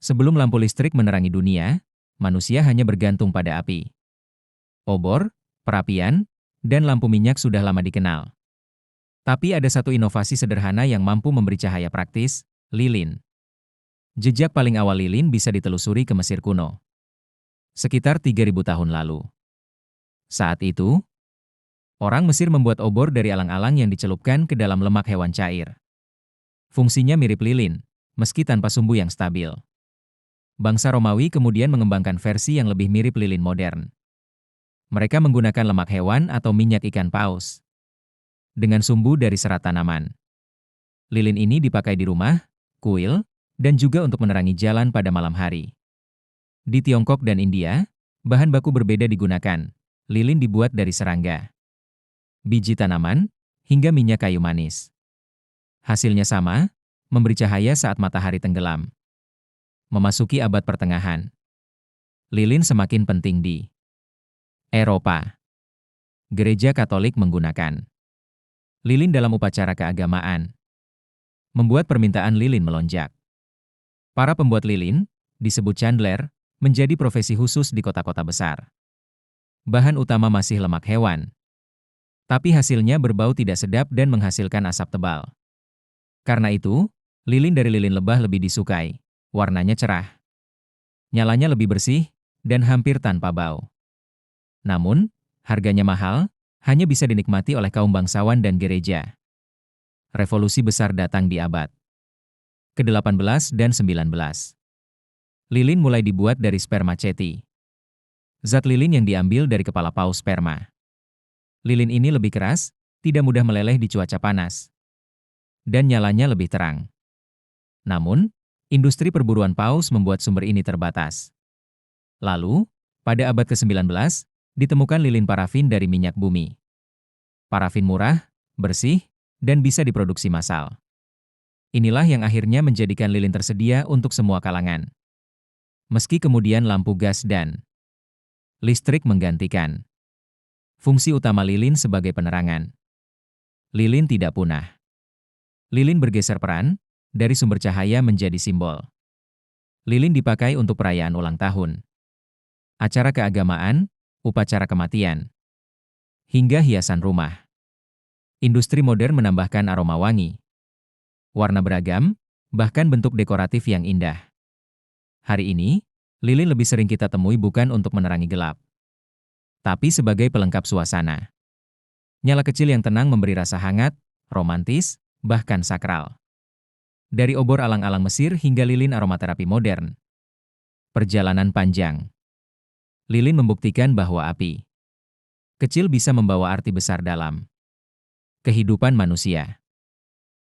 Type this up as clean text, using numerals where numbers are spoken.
Sebelum lampu listrik menerangi dunia, manusia hanya bergantung pada api. Obor, perapian, dan lampu minyak sudah lama dikenal. Tapi ada satu inovasi sederhana yang mampu memberi cahaya praktis, lilin. Jejak paling awal lilin bisa ditelusuri ke Mesir kuno, sekitar 3.000 tahun lalu. Saat itu, orang Mesir membuat obor dari alang-alang yang dicelupkan ke dalam lemak hewan cair. Fungsinya mirip lilin, meski tanpa sumbu yang stabil. Bangsa Romawi kemudian mengembangkan versi yang lebih mirip lilin modern. Mereka menggunakan lemak hewan atau minyak ikan paus dengan sumbu dari serat tanaman. Lilin ini dipakai di rumah, kuil, dan juga untuk menerangi jalan pada malam hari. Di Tiongkok dan India, bahan baku berbeda digunakan. Lilin dibuat dari serangga, biji tanaman, hingga minyak kayu manis. Hasilnya sama, memberi cahaya saat matahari tenggelam. Memasuki abad pertengahan, lilin semakin penting di Eropa. Gereja Katolik menggunakan lilin dalam upacara keagamaan, membuat permintaan lilin melonjak. Para pembuat lilin, disebut chandler, menjadi profesi khusus di kota-kota besar. Bahan utama masih lemak hewan, tapi hasilnya berbau tidak sedap dan menghasilkan asap tebal. Karena itu, lilin dari lilin lebah lebih disukai. Warnanya cerah, nyalanya lebih bersih, dan hampir tanpa bau. Namun, harganya mahal, hanya bisa dinikmati oleh kaum bangsawan dan gereja. Revolusi besar datang di abad ke-18 dan 19. Lilin mulai dibuat dari spermaceti, zat lilin yang diambil dari kepala paus sperma. Lilin ini lebih keras, tidak mudah meleleh di cuaca panas, dan nyalanya lebih terang. Namun, industri perburuan paus membuat sumber ini terbatas. Lalu, pada abad ke-19, ditemukan lilin parafin dari minyak bumi. Parafin murah, bersih, dan bisa diproduksi massal. Inilah yang akhirnya menjadikan lilin tersedia untuk semua kalangan. Meski kemudian lampu gas dan listrik menggantikan fungsi utama lilin sebagai penerangan, lilin tidak punah. Lilin bergeser peran, dari sumber cahaya menjadi simbol. Lilin dipakai untuk perayaan ulang tahun, acara keagamaan, upacara kematian, hingga hiasan rumah. Industri modern menambahkan aroma wangi, warna beragam, bahkan bentuk dekoratif yang indah. Hari ini, lilin lebih sering kita temui bukan untuk menerangi gelap, tapi sebagai pelengkap suasana. Nyala kecil yang tenang memberi rasa hangat, romantis, bahkan sakral. Dari obor alang-alang Mesir hingga lilin aromaterapi modern. Perjalanan panjang. Lilin membuktikan bahwa api kecil bisa membawa arti besar dalam kehidupan manusia.